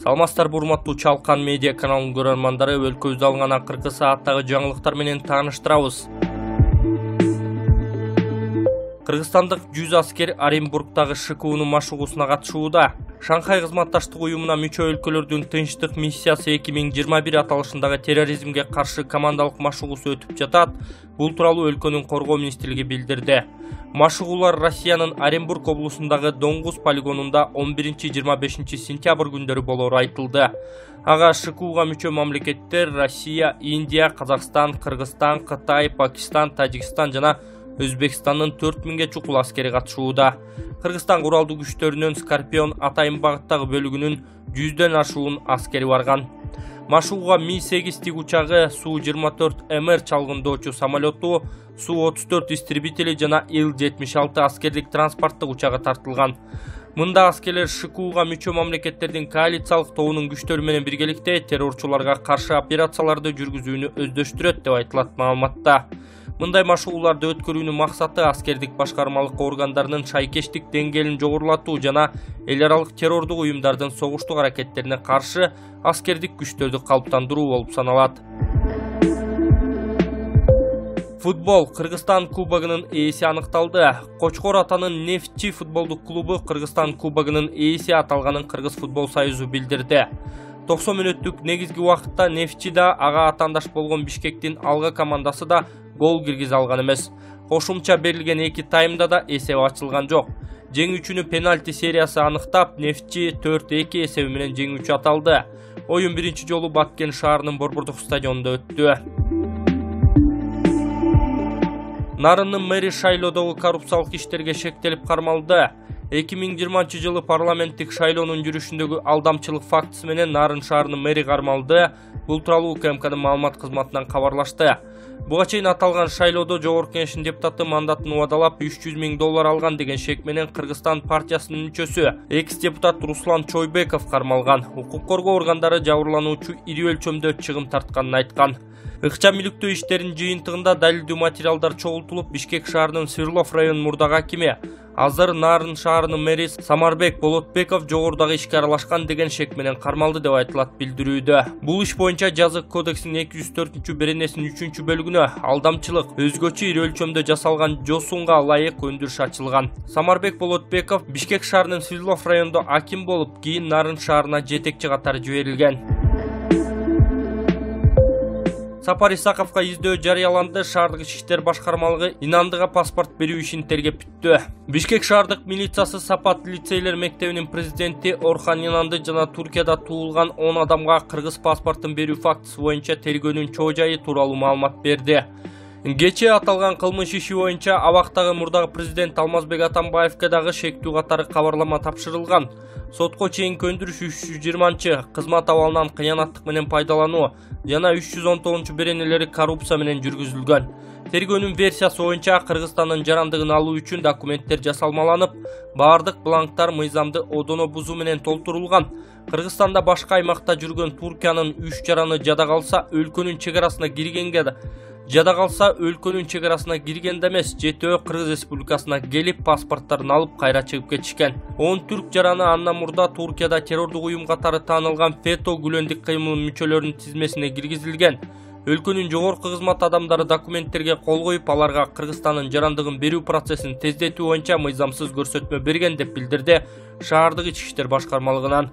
Саламатсыздарбы урматтуу Чалкан медиа каналынын көрөрмандары, өлкөбүздө алынган акыркы сааттагы жаңылыктар менен тааныштырабыз. Кыргызстандык 100 аскер Оренбургдагы ШКУнун машыгуусуна катышууда. Шанхай кызматташтык уюмуна мүчө өлкөлөрдүн тынчтык миссиясы 2021 аталышындагы терроризмге каршы командалык машыгуусу өтүп жатат. Бул тууралуу өлкөнүн коргоо министрлиги билдирди. Машыгуулар Россиянын Оренбург облусундагы Доңгуз полигонунда 11-25 сентябрь күндөрү болору айтылды. Ага ШКУга мүчө мамлекеттер Россия, Индия, Казакстан, Кыргызстан, Кытай, Пакистан, Тажикстан жана Өзбекстандын 4000ге чукул аскери катышууда. Кыргызстан куралдуу күчтөрүнүн Скорпион атайын багыттагы бөлүгүнүн 100дөн ашуун аскери барган. Машыгууга Ми-8 тик учагы, Су-24МР чалгындоочу самолету, Су-34 истребители жана Ил-76 аскерлик транспорттук учагы тартылган. Мында аскерлер ШКУга мүчө мамлекеттердин коалициялык тобунун күчтөрү менен биргеликте террорчуларга каршы операцияларды жүргүзүүнү өздөштүрөт деп айтылат маалыматта. Мындай машыгууларды өткөрүүнүн максаты аскердик башкармалык органдарынын шайкештик деңгээлин жогорулатуу жана эл аралык террордук уюмдардын согуштук аракеттерине каршы аскердик күчтөрдү калыптандыруу болуп саналат. Футбол. Кыргызстан кубогунун ээси аныкталды. Кочкор атанын Нефтчи футболдук клубу Кыргызстан кубогунун ээси аталганын Кыргыз футбол союзу билдирди. 90 мүнөттүк негизги убакытта Нефтчи да ага атаандаш болгон Бишкектин Алга командасы да гол киргизе алган эмес. Кошумча берилген 2 таймда да эсеп ачылган жок. Жеңүүчүнү пенальти сериясы аныктап, Нефтчи 4-2 эсеби менен жеңүүчү аталды. Оюн биринчи жолу Баткен шаарынын Борбордук стадионунда өттү. Нарындын мэри шайлоодогу коррупциялык иштерге шектелип кармалды. 2020 жылы парламенттик шайлоонун жүрүшүндөгү алдамчылык фактысы менен Нарын шаарынын мэри кармалды. Бул тууралуу УКМКнын маалымат кызматынан кабарлашты. Буга чейин аталган шайлоодо Жогорку Кеңештин депутаты мандатын убадалап $300 000 алган деген шек менен Кыргызстан партиясынын мүчөсү экс-депутат Руслан Чойбеков кармалган. Укук коргоо органдары жабырлануучу ири өлчөмдө чыгым тартканын айткан. Ыкчам иликтөө иштеринин жыйынтыгында далилдүү материалдар чогултулуп, Бишкек шаарынын Свердлов районунун мурдагы акими, азыр Нарын шаарынын мэри Самарбек Болотбеков жогорудагы ишке аралашкан деген шек менен кармалды деп айтылат билдирүүдө. Бул иш боюнча Жазык кодексинин 204-беренесинин 3-бөлүгүнө алдамчылык, өзгөчө ири өлчөмдө жасалган жосунга ылайык өндүрүш ачылган. Самарбек Болотбеков Бишкек шаарынын Свердлов районунда аким болуп, кийин Нарын шаарына жетекчи катары жиберилген. Сапар Исаковго издөө жарыяланды. Шаардык иштер башкармалыгы инандыга паспорт берүү ишин тергеп бүттү. Бишкек шаардык милициясы Сапат лицейлер мектебинин президенти Орхан Инанды жана Туркияда туулган 10 адамга кыргыз паспортун берүү фактысы боюнча тергөөнүн чоо жайы тууралуу маалымат берди. Кечээ аталган кылмыш иши боюнча абактагы мурдагы президент Алмазбек Атамбаевге дагы шектүү катары кабарлама тапшырылган. Сотко чейинки өндүрүш 320 кызмат абалынан кыянаттык менен пайдалануу жана 319 беренелери коррупция менен жүргүзүлгөн. Тергөөнүн версиясы боюнча Кыргызстандын жарандыгын алуу үчүн документтер жасалмаланып, баардык бланктар мыйзамды одоно бузуу менен толтурулган. Кыргызстанда башка аймакта жүргөн Туркиянын 3 жараны жада калса, өлкөнүн чегарасына киргенде эмес, жетөө Кыргыз Республикасына келип паспорттарын алып кайра чыгып кетишкен. 10 түрк жараны андан мурда Туркияда террордук уюм катары таанылган ФЕТО гүлөндүк кыймылынын мүчөлөрүнүн тизмесине киргизилген. Өлкөнүн жогорку кызмат адамдары документтерге кол коюп, аларга Кыргызстандын жарандыгын берүү процессин тездетүү боюнча мыйзамсыз көрсөтмө берген деп билдирди шаардык ички иштер башкармалыгынан.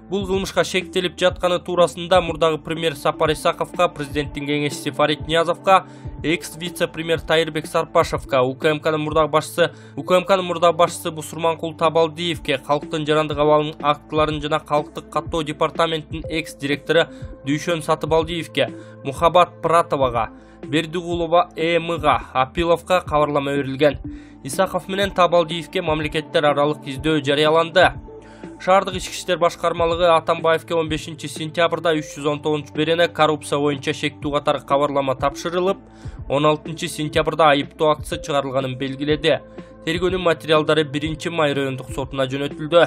Бул кылмышка шектелип жатканы туурасында мурдагы премьер Сапар Исаковго, президенттин кеңешчиси Фарид Ниязовго, экс-вице-премьер Тайырбек Сарпашевго, УКМКнын мурдагы башчысы Бусурманкул Табалдиевге, Калктын жарандык абалынын актыларын жана Калктык каттоо департаментинин экс-директору Дүйшөн Сатыбалдиевге, Мухаббат Пратовага, Бердигулова ЭМга, Апиловго кабарлама берилген. Исаков менен Табалдиевге мамлекеттер аралык издөө жарыяланды. Шаардык ички иштер башкармалыгы Атамбаевге 15 сентябрда 319 берене коррупция боюнча шектүү катары кабарлама тапшырылып, 16 сентябрда айыптоо актысы чыгарылганын белгиледи. Тергөөнүн материалдары 1 май райондук сотуна жөнөтүлдү.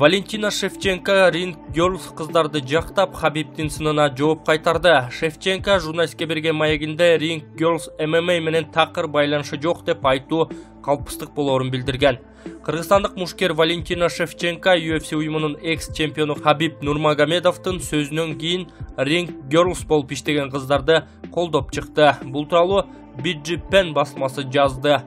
Валентина Шевченко Ring Girls кыздарды жактап Хабибтин сынына жооп кайтарды. Шевченко журналистке берген маегинде Ring Girls MMA менен такыр байланышы жок деп айтуу калпыстык болоорун билдирген. Кыргызстандык мушкер Валентина Шевченко UFC уюмунун экс-чемпиону Хабиб Нурмагомедовдун сөзүнөн кийин Ring Girls болуп иштеген кыздарды колдоп чыкты. Бул тууралуу BG-Pen басмасы жазды.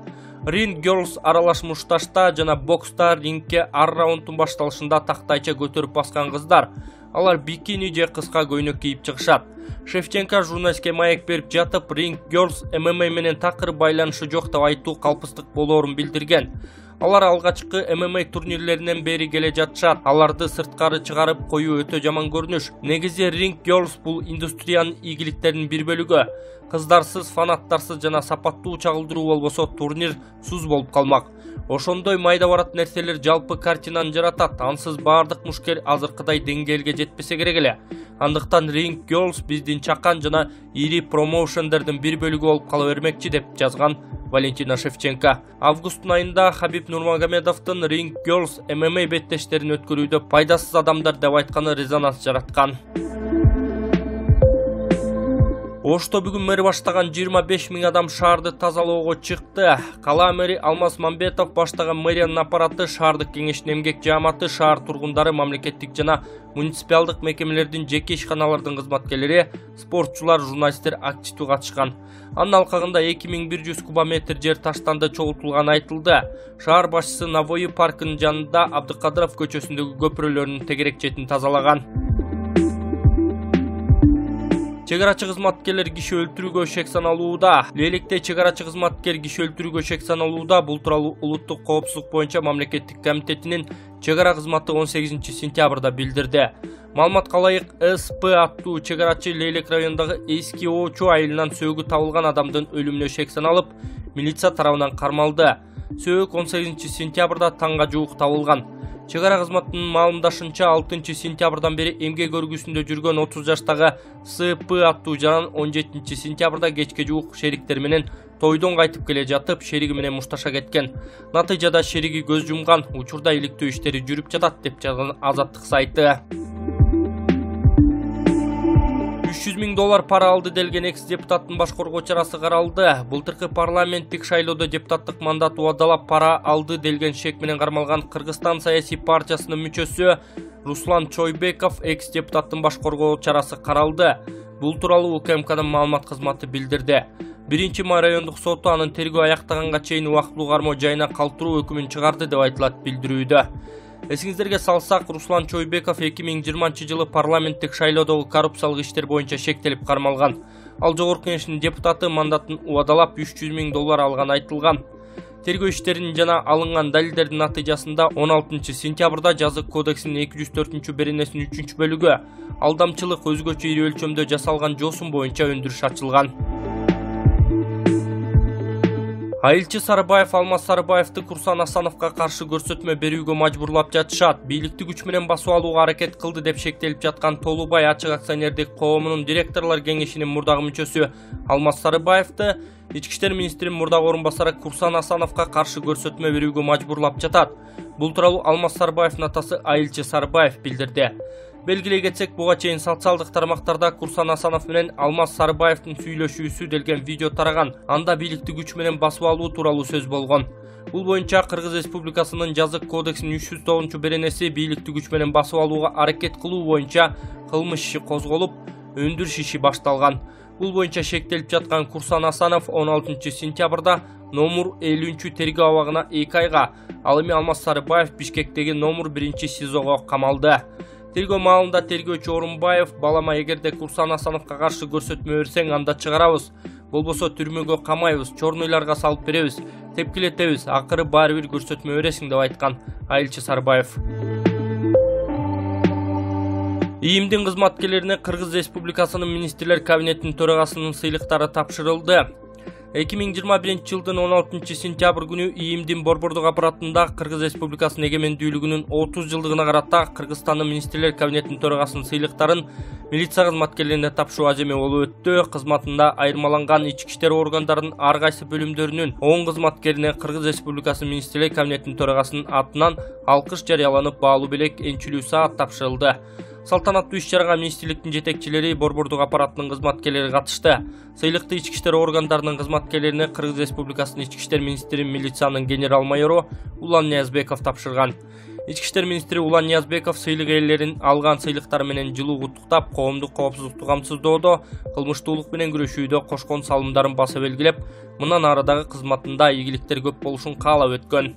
Ring Girls аралаш мушташта жана бокста рингке ар раундтун башталышында тактайча көтөрүп баскан кыздар. Алар бикини же кыска көйнөк кийип чыгышат. Шевченко журналистке маек берип жатып, Ring Girls MMA менен такыр байланышы жок деп айтуу калпыстык болоорун билдирген. Алар алгачкы MMA турнирлеринен бери келе жатышат. Аларды сырткары чыгарып коюу өтө жаман көрүнүш. Негизи Ring Girls бул индустриянын ийгиликтеринин бир бөлүгү. Кыздарсыз, фанаттарсыз жана сапаттуу чагылдыруу болбосо турнир суз болуп калмак. Ошондой майда барат нерселер жалпы картинаны жаратат. Ансыз баардык мушкер азыркыдай деңгээлге жетпесе керек эле. Андыктан Ring Girls биздин чакан жана ири промоушендердин бир бөлүгү болуп кала бермекчи деп жазган Валентина Шевченко. Августтун айында Хабиб Нурмагомедовдун Ring Girls MMA беттештерин өткөрүүдө пайдасыз адамдар деп айтканы резонанс жараткан. Ошто бүгүн мэри баштаган 25 000 адам шаарды тазалоого чыкты. Кала мэри Алмаз Мамбетов баштаган мэриянын аппараты, шаардык кеңештин эмгек жааматы, шаар тургундары, мамлекеттик жана муниципалдык мекемелердин жеке ишканалардын кызматкерлери, спортчулар, журналисттер активдүү катышкан. Анын алкагында 2100 кубометр жер таштанды, чогултулганы айтылды. Шаар башчысы Навои паркынын жанында Абдыкадыров көчөсүндөгү көпүрөлөрдүн тегерек четин тазалаган. Чегарачы кызматкерлер киши өлтүрүүгө шек саналууда. Лейлекте чегарачы кызматкер киши өлтүрүүгө шек саналууда. Бул тууралуу улуттук коопсуздук боюнча мамлекеттик комитетинин чегара кызматы 18 сентябрда билдирди. Маалыматка ылайык, СП аттуу чегарачы Лейлек районундагы эски оочу айылынан сөөгү табылган адамдын өлүмүнө шек саналып, милиция тарабынан кармалды. Сөөгү 18 сентябрда таңга жуук табылган. Чегара кызматынын маалымдашынча 6 сентябрдан бери эмгек өргүсүндө жүргөн 30 жаштагы СП аттуу жаран 17 сентябрда кечке жуук шериктер менен тойдон кайтып келе жатып, шериги менен мушташа кеткен. Натыйжада шериги көз жумган. Учурда иликтөө иштери жүрүп жатат деп жазган Азаттык сайты. $300 000 пара алды делген экс-депутаттын баш коргоо чарасы каралды. Былтыркы парламенттик шайлоодо депутаттык мандат убадалап пара алды делген шек менен кармалган Кыргызстан саясий партиясынын мүчөсү Руслан Чойбеков экс-депутаттын баш коргоо чарасы каралды. Бул тууралуу УКМКнын маалымат кызматы билдирди. 1-май райондук соту анын тергөө аяктаганга чейин убактылуу кармоо жайына калтыруу өкүмүн чыгарды деп айтылат билдирүүдө. Эсиңиздерге салсак, Руслан Чойбеков 2020-жылы парламенттик шайлоодогу коррупциялык иштер боюнча шектелип кармалган. Ал жогорку кеңештин депутаты мандатын убадалап $300 000 алганы айтылган. Тергөө иштеринин жана алынган далилдердин натыйжасында 16 сентябрда Жазык кодексинин 204-беренесинин 3-бөлүгү алдамчылык өзгөчө ири өлчөмдө жасалган жосун боюнча өндүрүш ачылган. Айылчы Сарыбаев Алмаз Сарыбаевди Курсан Асановго каршы көрсөтмө берүүгө мажбурлап жатышат. Бийликти күч менен басып алууга аракет кылды деп шектелип жаткан Толубай ачык акционердик коомунун директорлор кеңешинин мурдагы мүчөсү Алмаз Сарыбаевди Ички иштер министринин мурдагы орун басары Курсан Асановго каршы көрсөтмө берүүгө мажбурлап жатат. Бул тууралуу Алмаз Сарыбаевдин атасы Айылчы Сарыбаев билдирди. Белгилей кетсек, буга чейин социалдык тармактарда Курсан Асанов менен Алмаз Сарыбаевдин сүйлөшүүсү делген видео тараган. Анда бийликти күч менен басып алуу тууралуу сөз болгон. Бул боюнча Кыргыз Республикасынын Жазык кодексинин 309-беренеси бийликти күч менен басып алууга аракет кылуу боюнча кылмыш иши козголуп, өндүрүш иши башталган. Бул боюнча шектелип жаткан Курсан Асанов 16 сентябрда номер 50 тергөө абагына 2 айга, ал эми Алмаз Сарыбаев Бишкектеги номер 1 СИЗОго камалды. Тергөө маалында тергөөчү Орунбаев, балама эгерде Курсан Асановго каршы көрсөтмө берсең, анда чыгарабыз. Болбосо түрмөгө камайбыз, чорнойларга салып беребиз, тепкилетебиз, акыры баары бир көрсөтмө бересиң деп айткан Айылчы Сарыбаев. ИИМдин кызматкерлерине Кыргыз Республикасынын министрлер кабинетинин төрагасынын сыйлыктары тапшырылды. 2021 жылдын 16 сентябрь күнү ИИМдин Борбордук аппаратында Кыргыз Республикасынын эгемендүүлүгүнүн 30 жылдыгына карата Кыргызстандын министрлер кабинетинин төрагасынын сыйлыктарын милиция кызматкерлерине тапшыруу аземе болуп өттү. Кызматында айырмаланган ички иштер органдарынын ар кайсы бөлүмдөрүнүн 10 кызматкерине Кыргыз Республикасынын министрлер кабинетинин төрагасынын атынан алкыш жарыяланып, баалуу белек, энчилүү саат тапшырылды. Салтанаттуу иш-чарага министрликтин жетекчилери, борбордук аппараттын кызматкерлери катышты. Сыйлыкты ички иштер органдарынын кызматкерлерине Кыргыз Республикасынын ички иштер министри, милициянын генерал-майору Улан Ниязбеков тапшырган. Ички иштер министри Улан Ниязбеков сыйлык ээлерин алган сыйлыктары менен жылуу куттуктап, коомдук коопсуздукту камсыздоодо, кылмыштуулук менен күрөшүүдө кошкон салымдарын баса белгилеп, мындан ары дагы кызматында ийгиликтер көп болушун каалап өткөн.